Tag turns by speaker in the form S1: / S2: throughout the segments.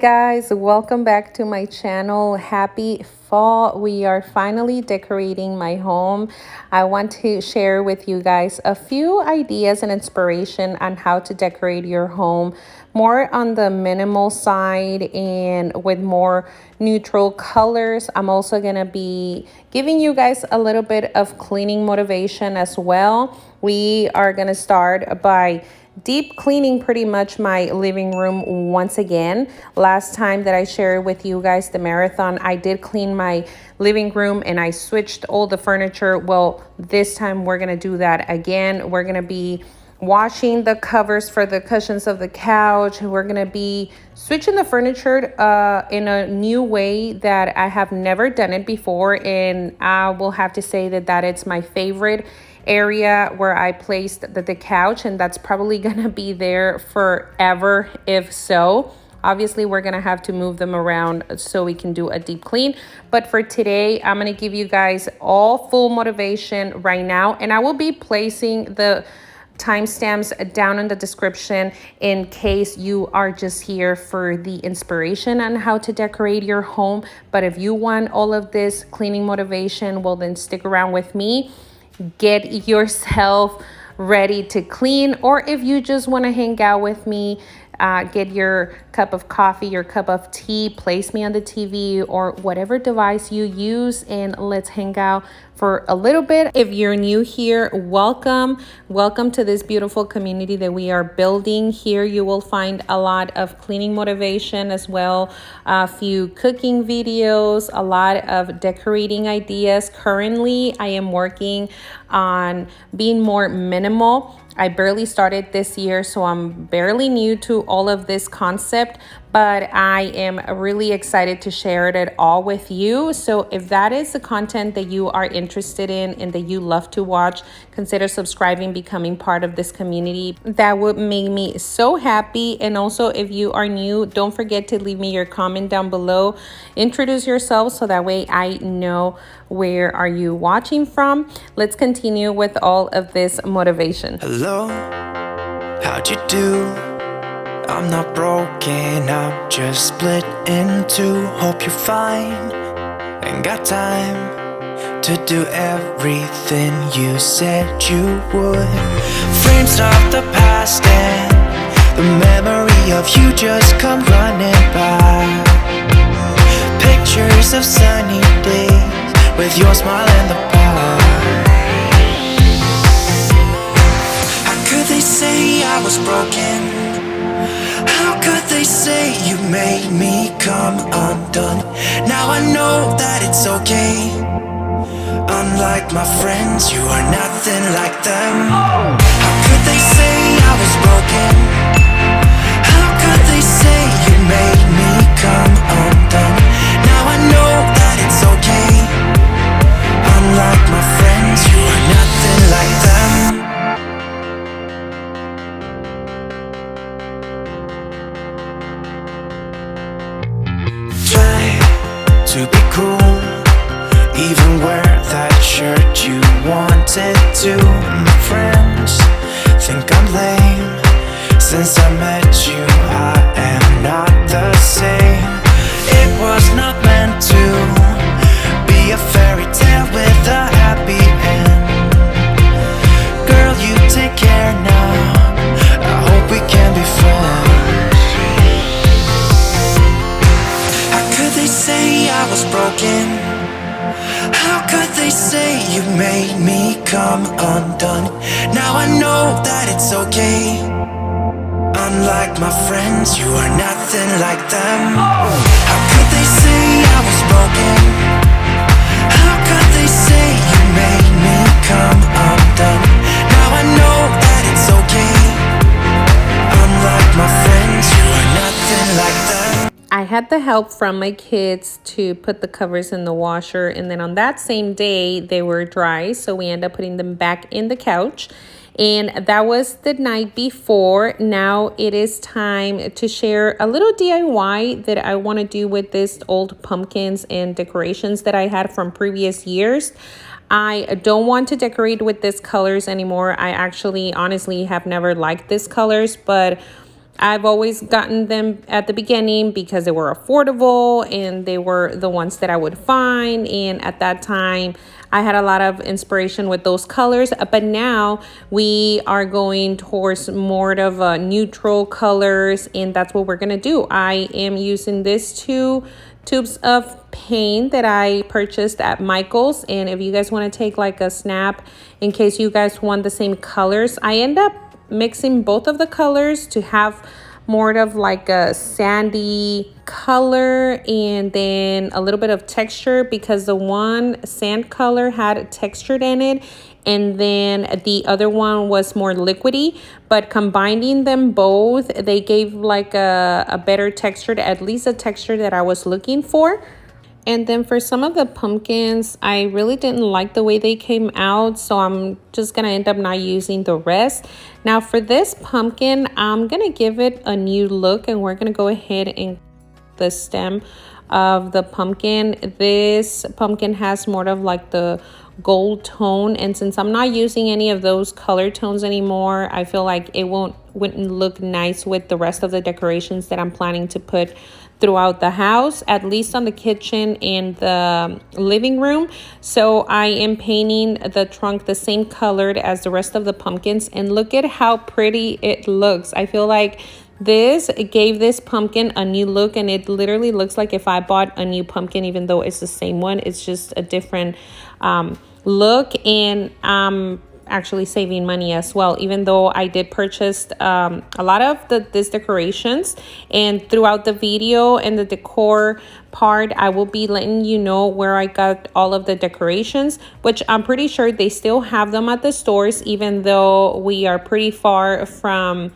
S1: guys, welcome back to my channel. Happy fall. We are finally decorating my home. I want to share with you guys a few ideas and inspiration on how to decorate your home more on the minimal side and with more neutral colors. I'm also going to be giving you guys a little bit of cleaning motivation as well. We are going to start by deep cleaning pretty much my living room once again. Last time that I shared with you guys the marathon, I did clean my living room and I switched all the furniture. Well, this time we're gonna do that again. We're gonna be washing the covers for the cushions of the couch. We're gonna be switching the furniture in a new way that I have never done it before, and I will have to say that it's my favorite area where I placed the couch, and that's probably gonna be there forever if so. Obviously, we're gonna have to move them around so we can do a deep clean. But for today, I'm gonna give you guys all full motivation right now, and I will be placing the timestamps down in the description in case you are just here for the inspiration on how to decorate your home. But if you want all of this cleaning motivation, well, then stick around with me. Get yourself ready to clean, or if you just want to hang out with me, get your cup of coffee, your cup of tea, place me on the TV or whatever device you use, and let's hang out for a little bit. If you're new here, welcome to this beautiful community that we are building. Here you will find a lot of cleaning motivation as well, a few cooking videos, a lot of decorating ideas. Currently I am working on being more minimal. I barely started this year, so I'm barely new to all of this concept, but I am really excited to share it all with you. So if that is the content that you are interested in and that you love to watch, consider subscribing, becoming part of this community. That would make me so happy. And also, if you are new, don't forget to leave me your comment down below. Introduce yourself so that way I know where are you watching from. Let's continue with all of this motivation.
S2: Hello, how'd you do? I'm not broken, I'm just split in two. Hope you're fine, ain't got time to do everything you said you would. Frames of the past and the memory of you just come running by. Pictures of sunny days with your smile in the bar. How could they say I was broken? How could they say you made me come undone? Now I know that it's okay. Unlike my friends, you are nothing like them. How could they say I was broken? How could they say you made me come undone? Now I know that it's okay. Unlike my friends, you are nothing like them. To be cool, even wear that shirt you wanted to. My friends think I'm lame. Since I met you, I am not the same. It was not meant to be a fairy tale with a happy end. Girl, you take care now. I hope we can be friends. They say I was broken. How could they say you made me come undone? Now I know that it's okay. Unlike my friends, you are nothing like them. How could they say I was broken? How could they say you made me come undone? Now I know that it's okay. Unlike my friends, you are nothing like them.
S1: I had the help from my kids to put the covers in the washer, and then on that same day they were dry, so we ended up putting them back in the couch. And that was the night before. Now it is time to share a little DIY that I want to do with these old pumpkins and decorations that I had from previous years. I don't want to decorate with these colors anymore. I actually honestly have never liked these colors, but I've always gotten them at the beginning because they were affordable and they were the ones that I would find. And at that time, I had a lot of inspiration with those colors. But now we are going towards more of a neutral colors, and that's what we're going to do. I am using this two tubes of paint that I purchased at Michael's. And if you guys want to take like a snap in case you guys want the same colors, I end up mixing both of the colors to have more of like a sandy color and then a little bit of texture, because the one sand color had texture in it and then the other one was more liquidy. But combining them both, they gave like a better texture, at least a texture that I was looking for. And then for some of the pumpkins, I really didn't like the way they came out, so I'm just going to end up not using the rest. Now for this pumpkin, I'm going to give it a new look, and we're going to go ahead and the stem of the pumpkin. This pumpkin has more of like the gold tone, and since I'm not using any of those color tones anymore, I feel like it wouldn't look nice with the rest of the decorations that I'm planning to put throughout the house, at least on the kitchen and the living room. So I am painting the trunk the same colored as the rest of the pumpkins, and look at how pretty it looks. I feel like this gave this pumpkin a new look, and it literally looks like if I bought a new pumpkin, even though it's the same one. It's just a different look, and actually saving money as well, even though I did purchase a lot of these decorations. And throughout the video and the decor part, I will be letting you know where I got all of the decorations, which I'm pretty sure they still have them at the stores, even though we are pretty far from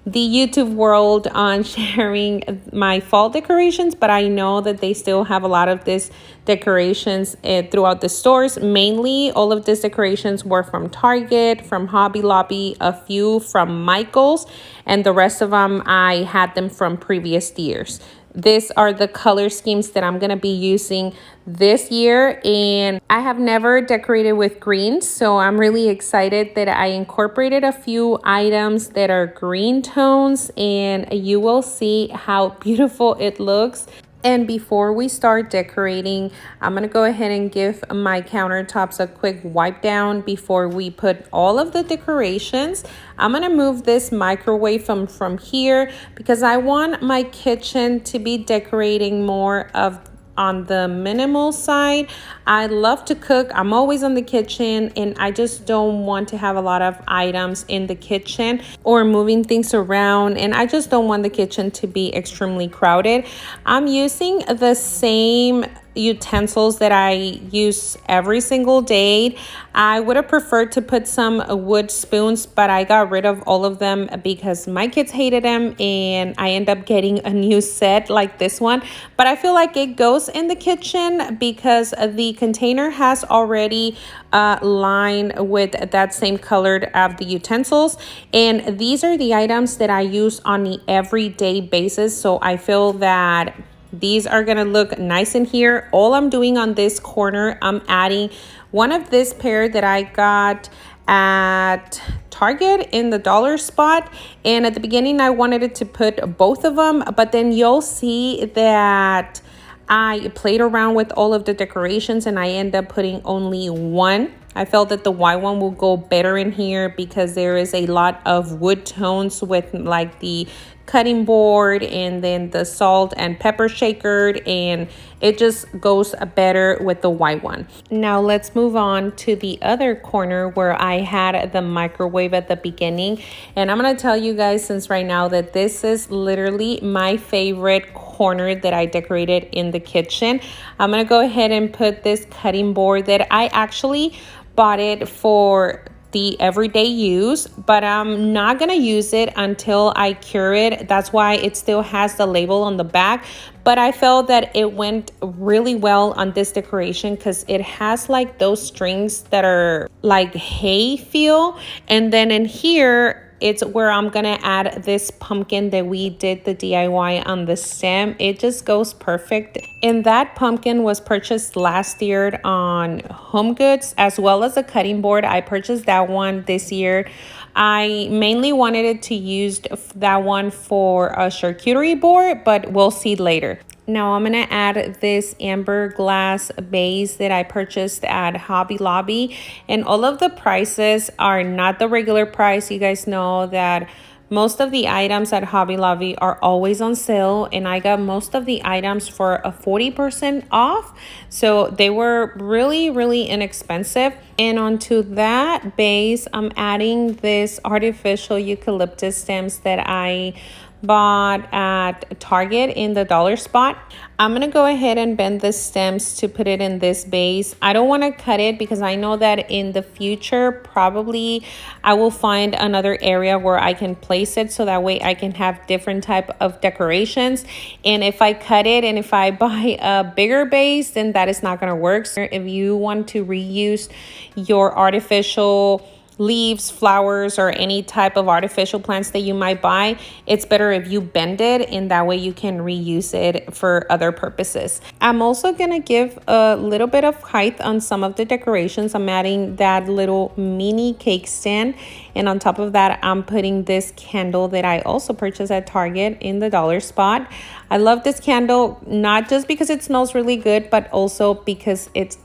S1: the YouTube world on sharing my fall decorations. But I know that they still have a lot of these decorations throughout the stores. Mainly all of these decorations were from Target, from Hobby Lobby, a few from Michael's, and the rest of them I had them from previous years. These are the color schemes that I'm going to be using this year, and I have never decorated with greens, so I'm really excited that I incorporated a few items that are green tones, and you will see how beautiful it looks. And before we start decorating, I'm going to go ahead and give my countertops a quick wipe down before we put all of the decorations. I'm going to move this microwave from here because I want my kitchen to be decorating more of on the minimal side. I love to cook. I'm always in the kitchen, and I just don't want to have a lot of items in the kitchen or moving things around, and I just don't want the kitchen to be extremely crowded. I'm using the same utensils that I use every single day. I would have preferred to put some wood spoons, but I got rid of all of them because my kids hated them, and I end up getting a new set like this one. But I feel like it goes in the kitchen because the container has already lined with that same colored of the utensils, and these are the items that I use on the everyday basis. So I feel that these are gonna look nice in here. All I'm doing on this corner, I'm adding one of this pair that I got at Target in the dollar spot. And at the beginning, I wanted it to put both of them, but then you'll see that I played around with all of the decorations and I end up putting only one. I felt that the white one will go better in here because there is a lot of wood tones with like the cutting board and then the salt and pepper shaker, and it just goes better with the white one. Now let's move on to the other corner where I had the microwave at the beginning, and I'm going to tell you guys since right now that this is literally my favorite corner that I decorated in the kitchen. I'm going to go ahead and put this cutting board that I actually bought it for the everyday use, but I'm not gonna use it until I cure it. That's why it still has the label on the back, but I felt that it went really well on this decoration because it has like those strings that are like hay feel, and then in here it's where I'm gonna add this pumpkin that we did the DIY on the stem. It just goes perfect. And that pumpkin was purchased last year on Home Goods, as well as a cutting board. I purchased that one this year. I mainly wanted it to use that one for a charcuterie board, but we'll see later. Now I'm gonna add this amber glass base that I purchased at Hobby Lobby, and all of the prices are not the regular price. You guys know that most of the items at Hobby Lobby are always on sale, and I got most of the items for a 40% off. So they were really, really inexpensive. And onto that base, I'm adding this artificial eucalyptus stems that I bought at Target in the dollar spot. I'm gonna go ahead and bend the stems to put it in this base. I don't want to cut it because I know that in the future probably I will find another area where I can place it, so that way I can have different type of decorations. And if I cut it and if I buy a bigger base, then that is not gonna work. So if you want to reuse your artificial leaves, flowers, or any type of artificial plants that you might buy, it's better if you bend it, and that way you can reuse it for other purposes. I'm also gonna give a little bit of height on some of the decorations. I'm adding that little mini cake stand, and on top of that I'm putting this candle that I also purchased at Target in the dollar spot. I love this candle, not just because it smells really good, but also because it's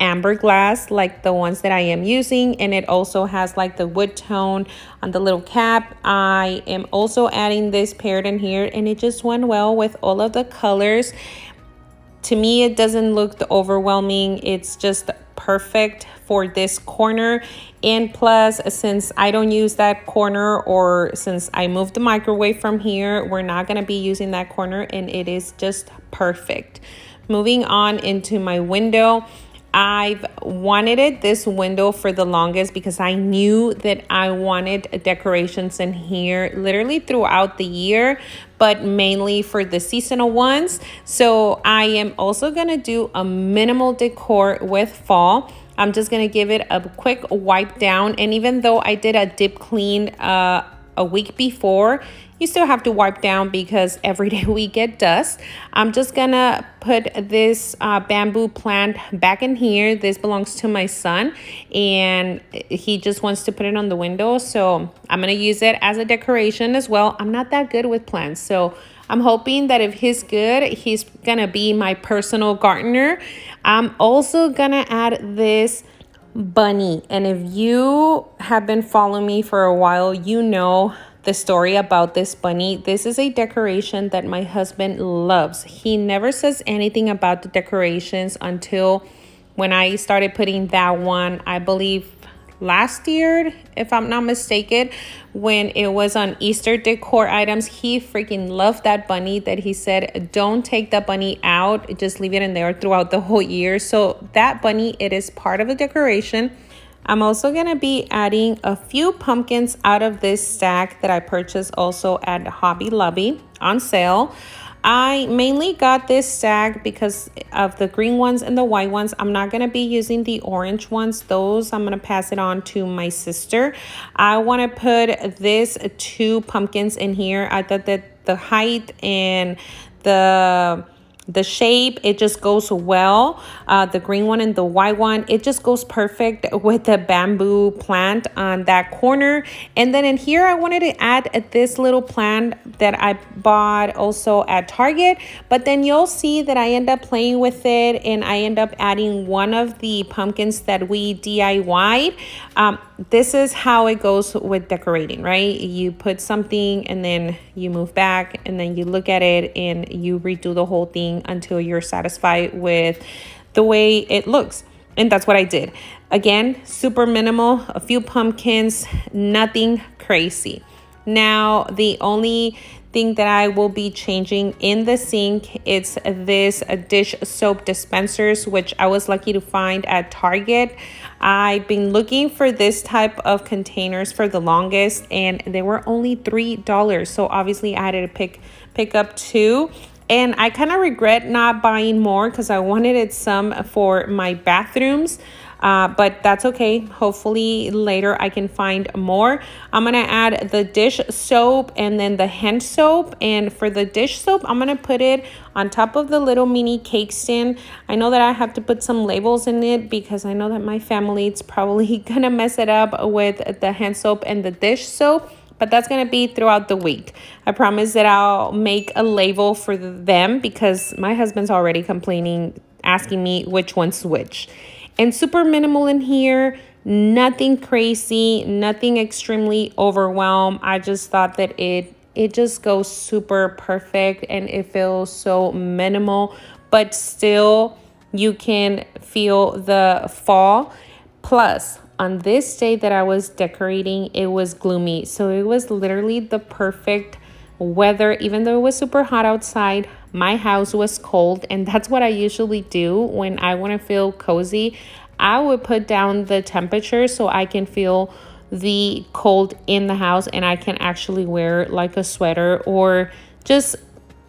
S1: amber glass like the ones that I am using, and it also has like the wood tone on the little cap. I am also adding this paired in here, and it just went well with all of the colors. To me, it doesn't look overwhelming. It's just perfect for this corner. And plus, since I don't use that corner, or since I moved the microwave from here, we're not going to be using that corner, and it is just perfect. Moving on into my window. I've wanted this window for the longest because I knew that I wanted decorations in here literally throughout the year, but mainly for the seasonal ones. So I am also gonna do a minimal decor with fall. I'm just gonna give it a quick wipe down, and even though I did a deep clean a week before, you still have to wipe down because every day we get dust. I'm just gonna put this bamboo plant back in here. This belongs to my son, and he just wants to put it on the window, so I'm gonna use it as a decoration as well. I'm not that good with plants, so I'm hoping that if he's good, he's gonna be my personal gardener. I'm also gonna add this bunny, and if you have been following me for a while, you know the story about this bunny. This is a decoration that my husband loves. He never says anything about the decorations until when I started putting that one, I believe last year, if I'm not mistaken, when it was on Easter decor items. He freaking loved that bunny that he said, don't take the bunny out, just leave it in there throughout the whole year. So that bunny, it is part of the decoration. I'm also going to be adding a few pumpkins out of this stack that I purchased also at Hobby Lobby on sale. I mainly got this stack because of the green ones and the white ones. I'm not going to be using the orange ones. Those I'm going to pass it on to my sister. I want to put this 2 pumpkins in here. I thought that the height and the shape, it just goes well. The green one and the white one, it just goes perfect with the bamboo plant on that corner. And then in here, I wanted to add this little plant that I bought also at Target. But then you'll see that I end up playing with it, and I end up adding one of the pumpkins that we DIY'd. This is how it goes with decorating, right? You put something and then you move back, and then you look at it and you redo the whole thing until you're satisfied with the way it looks. And that's what I did. Again, super minimal, a few pumpkins, nothing crazy. Now, the only thing that I will be changing in the sink, it's this dish soap dispensers, which I was lucky to find at Target. I've been looking for this type of containers for the longest, and they were only $3. So obviously I had to pick up 2. And I kind of regret not buying more because I wanted it some for my bathrooms. but that's okay. Hopefully later I can find more. I'm gonna add the dish soap and then the hand soap. And for the dish soap, I'm gonna put it on top of the little mini cake stand. I know that I have to put some labels in it because I know that my family is probably gonna mess it up with the hand soap and the dish soap, but that's gonna be throughout the week. I promise that I'll make a label for them because my husband's already complaining, asking me which one's which. And super minimal in here, nothing crazy, nothing extremely overwhelmed. I just thought that it just goes super perfect and it feels so minimal, but still you can feel the fall. Plus, on this day that I was decorating, it was gloomy. So it was literally the perfect weather. Even though it was super hot outside, my house was cold. And that's what I usually do when I want to feel cozy. I would put down the temperature so I can feel the cold in the house and I can actually wear like a sweater or just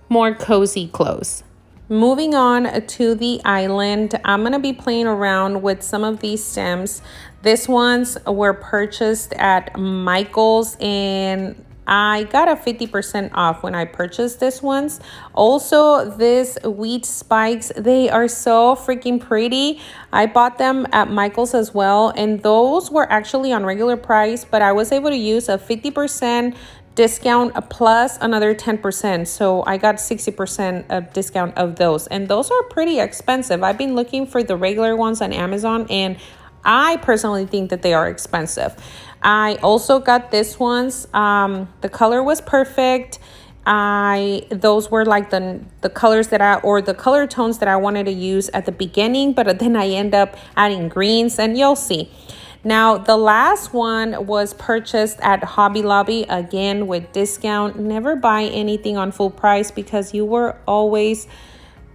S1: more cozy clothes. Moving on to the island, I'm going to be playing around with some of these stems. These ones were purchased at Michael's and I got a 50% off when I purchased this ones. Also, these wheat spikes, they are so freaking pretty. I bought them at Michael's as well, and those were actually on regular price, but I was able to use a 50% discount plus another 10%. So I got 60% of discount of those, and those are pretty expensive. I've been looking for the regular ones on Amazon, and I personally think that they are expensive. I also got this ones. The color was perfect. Those were like the colors that or the color tones that I wanted to use at the beginning, but then I end up adding greens, and you'll see. Now, the last one was purchased at Hobby Lobby, again with discount. Never buy anything on full price because you will always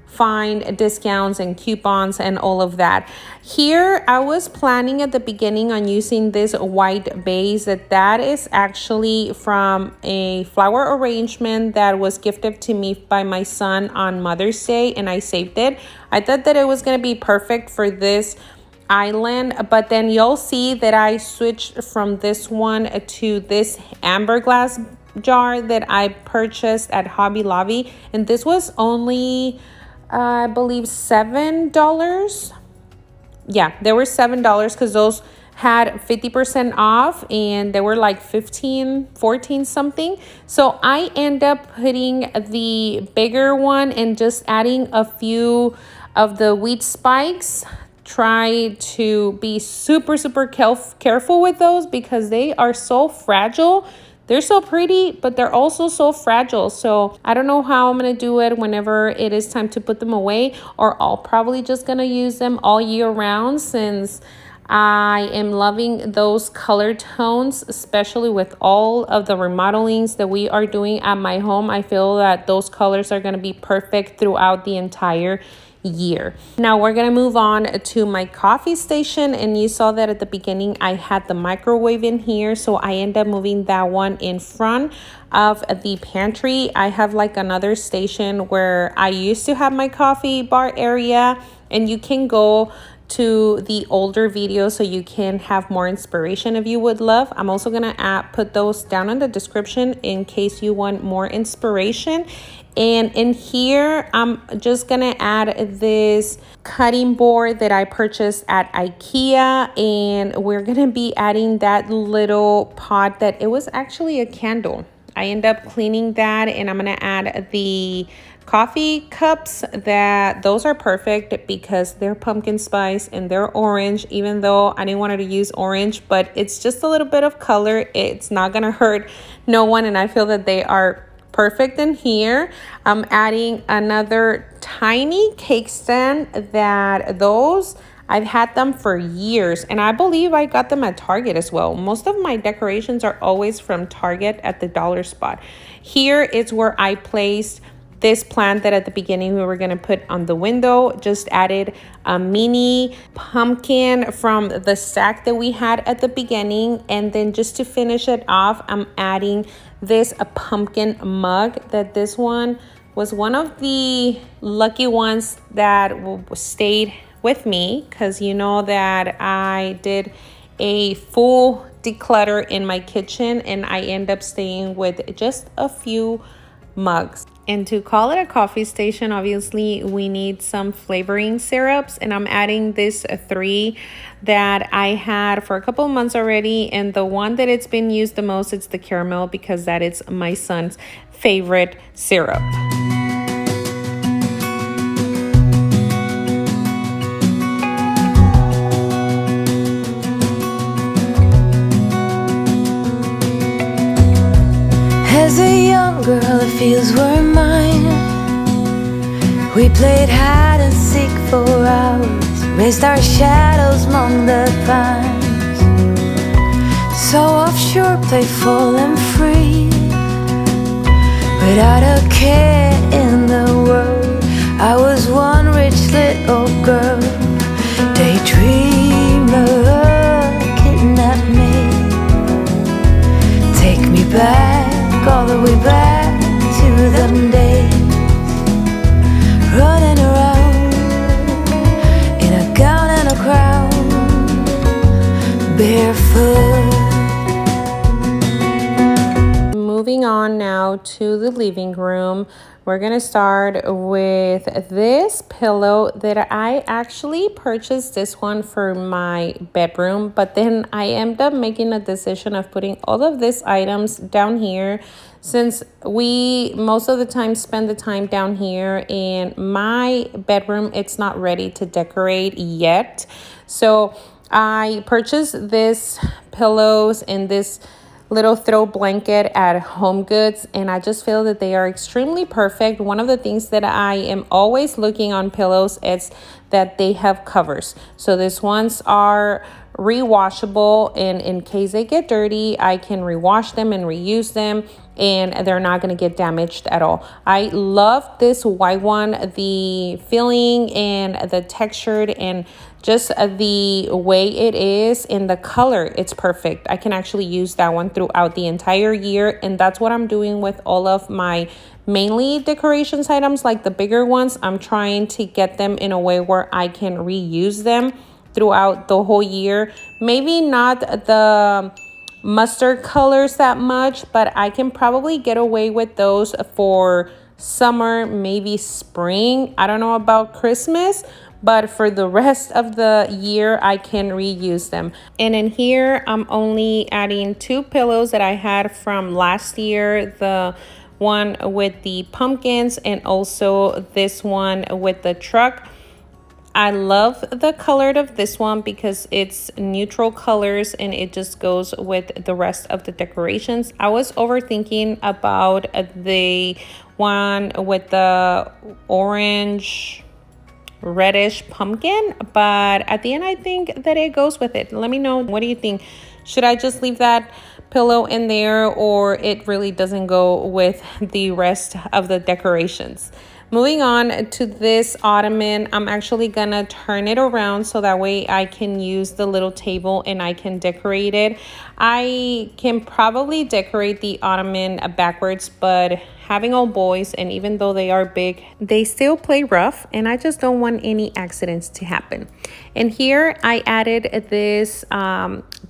S1: find discounts and coupons and all of that. Here, I was planning at the beginning on using this white base. That is actually from a flower arrangement that was gifted to me by my son on Mother's Day, and I saved it. I thought that it was going to be perfect for this island, but then you'll see that I switched from this one to this amber glass jar that I purchased at Hobby Lobby, and this was only I believe $7. Yeah, they were $7 because those had 50% off and they were like 15, 14 something. So I end up putting the bigger one and just adding a few of the wheat spikes. Try to be super careful with those because they are so fragile. They're so pretty, but they're also so fragile. So I don't know how I'm going to do it whenever it is time to put them away, or I'll probably just going to use them all year round since I am loving those color tones, especially with all of the remodelings that we are doing at my home. I feel that those colors are going to be perfect throughout the entire year. Now we're gonna move on to my coffee station, and you saw that at the beginning I had the microwave in here, so I end up moving that one in front of the pantry. I have like another station where I used to have my coffee bar area, and you can go to the older videos so you can have more inspiration if you would love. I'm also gonna put those down in the description in case you want more inspiration. And in here, I'm just gonna add this cutting board that I purchased at IKEA, and we're gonna be adding that little pot that it was actually a candle. I end up cleaning that, and I'm gonna add the coffee cups. Those are perfect because they're pumpkin spice and they're orange, even though I didn't want to use orange, but it's just a little bit of color. It's not gonna hurt no one, and I feel that they are perfect in here. I'm adding another tiny cake stand those I've had them for years, and I believe I got them at Target as well. Most of my decorations are always from Target at the dollar spot. Here is where I placed this plant that at the beginning we were going to put on the window. Just added a mini pumpkin from the stack that we had at the beginning, and then just to finish it off, I'm adding this pumpkin mug. This one was one of the lucky ones that stayed with me because you know that I did a full declutter in my kitchen and I end up staying with just a few mugs. And to call it a coffee station, obviously we need some flavoring syrups, and I'm adding this 3 that I had for a couple of months already, and the one that it's been used the most, it's the caramel, because that is my son's favorite syrup.
S2: As a young girl, the fields were mine. We played hide and seek for hours, raised our shadows among the pines. So offshore, playful and free, without a care in the world. I was one rich little girl, daydreamer, kidnap me, take me back, all the way back to them days, running around in a gown and a crown, barefoot.
S1: Moving on now to the living room, we're gonna start with this pillow that I actually purchased this one for my bedroom, but then I ended up making a decision of putting all of these items down here since we most of the time spend the time down here in my bedroom. It's not ready to decorate yet. So I purchased this pillows and this little throw blanket at Home Goods, and I just feel that they are extremely perfect. One of the things that I am always looking on pillows is that they have covers. So these ones are rewashable, and in case they get dirty, I can rewash them and reuse them, and they're not going to get damaged at all. I love this white one, the feeling and the textured and just the way it is in the color, it's perfect. I can actually use that one throughout the entire year, and that's what I'm doing with all of my mainly decorations items, like the bigger ones. I'm trying to get them in a way where I can reuse them throughout the whole year. Maybe not the mustard colors that much, but I can probably get away with those for summer, maybe spring. I don't know about Christmas, but for the rest of the year, I can reuse them. And in here, I'm only adding 2 pillows that I had from last year. The one with the pumpkins and also this one with the truck. I love the color of this one because it's neutral colors and it just goes with the rest of the decorations. I was overthinking about the one with the orange reddish pumpkin, but at the end I think that it goes with it. Let me know, what do you think? Should I just leave that pillow in there, or it really doesn't go with the rest of the decorations? Moving on to this ottoman, I'm actually gonna turn it around so that way I can use the little table and I can decorate it. I can probably decorate the ottoman backwards, but having all boys, and even though they are big, they still play rough, and I just don't want any accidents to happen. And here I added this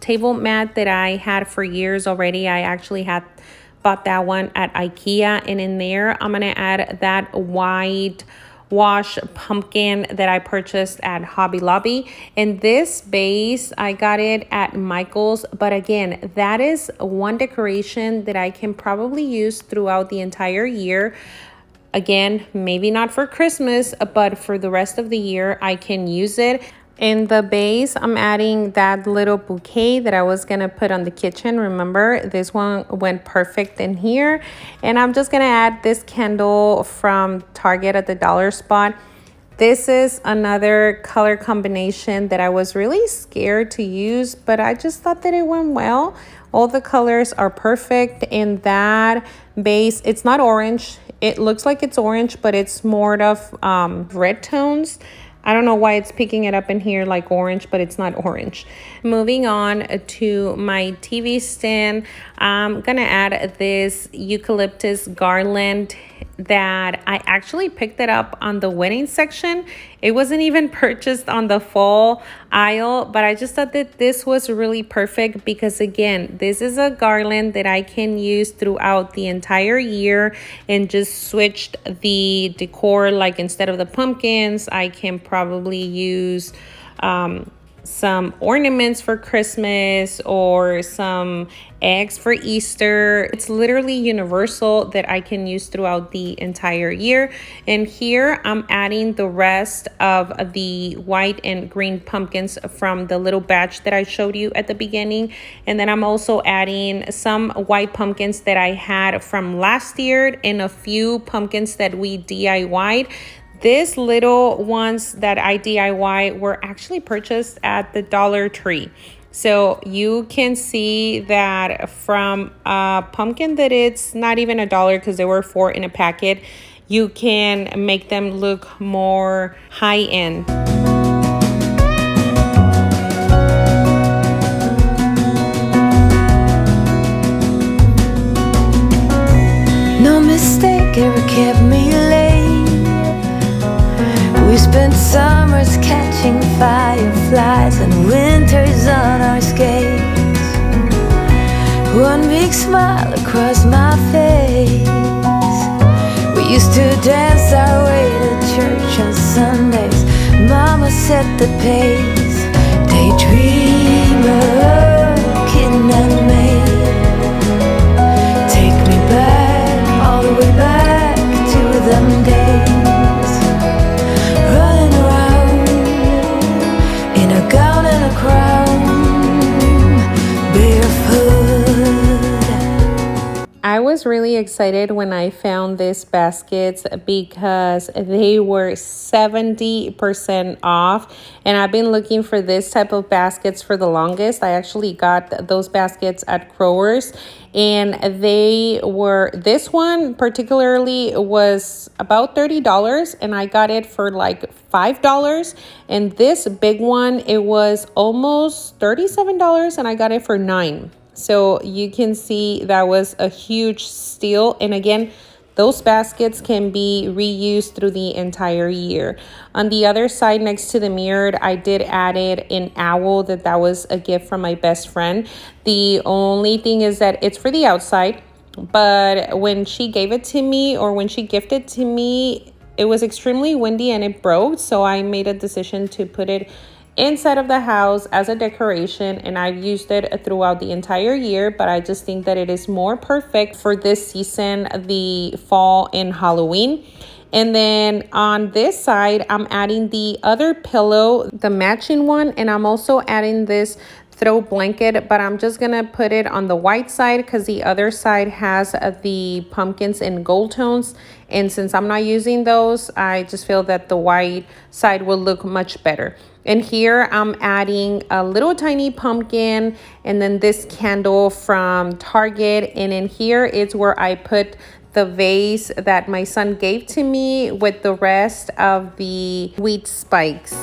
S1: table mat that I had for years already. I actually had bought that one at IKEA, and in there I'm gonna add that white wash pumpkin that I purchased at Hobby Lobby. And this base, I got it at Michael's, but again, that is one decoration that I can probably use throughout the entire year. Again, maybe not for Christmas, but for the rest of the year I can use it. In the base, I'm adding that little bouquet that I was gonna put on the kitchen. Remember, this one went perfect in here. And I'm just gonna add this candle from Target at the dollar spot. This is another color combination that I was really scared to use, but I just thought that it went well. All the colors are perfect in that base. It's not orange. It looks like it's orange, but it's more of red tones. I don't know why it's picking it up in here like orange, but it's not orange. Moving on to my TV stand, I'm gonna add this eucalyptus garland that I actually picked it up on the wedding section. It wasn't even purchased on the fall aisle, but I just thought that this was really perfect because, again, this is a garland that I can use throughout the entire year, and just switched the decor. Like, instead of the pumpkins, I can probably use some ornaments for Christmas or some eggs for Easter. It's literally universal that I can use throughout the entire year. And here I'm adding the rest of the white and green pumpkins from the little batch that I showed you at the beginning. And then I'm also adding some white pumpkins that I had from last year and a few pumpkins that we DIY'd. These little ones that I DIY were actually purchased at the Dollar Tree. So you can see that from a pumpkin that it's not even $1 because there were 4 in a packet, you can make them look more high end.
S2: No mistake ever kept me late. We spent summers catching fireflies and winters on our skates. One big smile across my face. We used to dance our way to church on Sundays. Mama set the pace. Daydreamer, kitten and maid. Take me back, all the way back to them days.
S1: I was really excited when I found these baskets because they were 70% off, and I've been looking for this type of baskets for the longest. I actually got those baskets at Growers, and this one particularly was about $30, and I got it for like $5. And this big one, it was almost $37, and I got it for $9. So you can see that was a huge steal. And again, those baskets can be reused through the entire year. On the other side, next to the mirror, I did add an owl that was a gift from my best friend. The only thing is that it's for the outside, but when she gave it to me, or when she gifted to me, it was extremely windy and it broke. So I made a decision to put it inside of the house as a decoration, and I've used it throughout the entire year, but I just think that it is more perfect for this season, the fall and Halloween. And then on this side, I'm adding the other pillow, the matching one, and I'm also adding this throw blanket, but I'm just gonna put it on the white side because the other side has the pumpkins in gold tones, and since I'm not using those, I just feel that the white side will look much better. And here I'm adding a little tiny pumpkin, and then this candle from Target, and in here is where I put the vase that my son gave to me with the rest of the wheat spikes.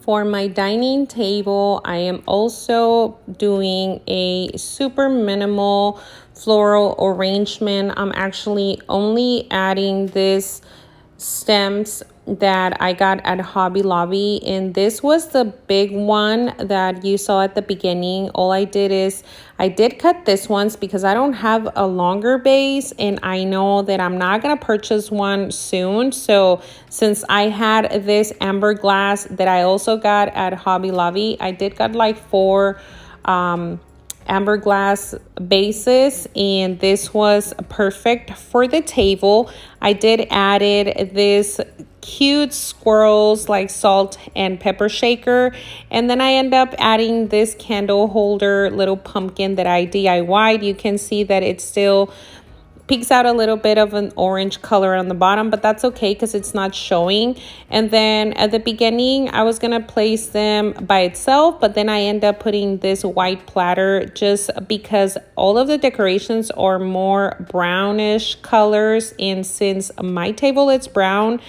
S1: For my dining table, I am also doing a super minimal floral arrangement. I'm actually only adding this stems that I got at Hobby Lobby, and this was the big one that you saw at the beginning. All I did is I did cut this ones because I don't have a longer base, and I know that I'm not gonna purchase one soon. So since I had this amber glass that I also got at Hobby Lobby, I did got like 4 amber glass bases, and this was perfect for the table. I did added this cute squirrels like salt and pepper shaker. And then I end up adding this candle holder little pumpkin that I DIY'd. You can see that it's still peeks out a little bit of an orange color on the bottom, but that's okay because it's not showing. And then at the beginning I was gonna place them by itself, but then I end up putting this white platter just because all of the decorations are more brownish colors, and since my table is brown,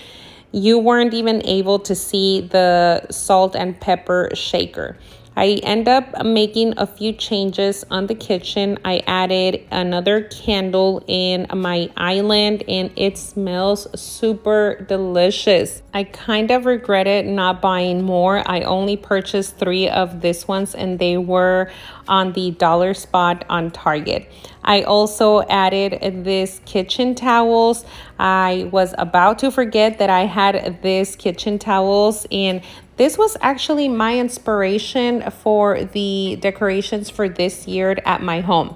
S1: you weren't even able to see the salt and pepper shaker. I end up making a few changes on the kitchen. I added another candle in my island and it smells super delicious. I kind of regretted not buying more. I only purchased 3 of these ones and they were on the dollar spot on Target. I also added this kitchen towels. I was about to forget that I had this kitchen towels, and this was actually my inspiration for the decorations for this year at my home.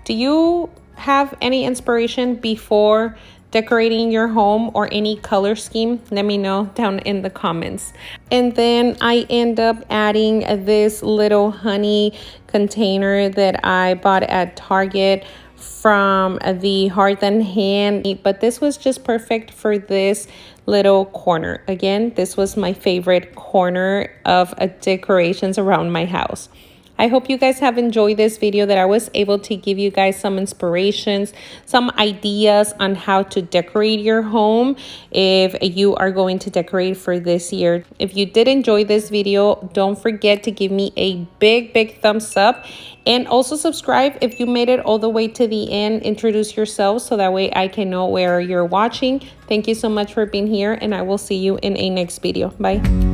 S1: Do you have any inspiration before decorating your home or any color scheme? Let me know down in the comments. And then I end up adding this little honey container that I bought at Target from the Heart and Hand, but this was just perfect for this little corner. Again, this was my favorite corner of decorations around my house. I hope you guys have enjoyed this video, that I was able to give you guys some inspirations, some ideas on how to decorate your home if you are going to decorate for this year. If you did enjoy this video, don't forget to give me a big thumbs up, and also subscribe if you made it all the way to the end. Introduce yourself so that way I can know where you're watching. Thank you so much for being here, and I will see you in a next video. Bye.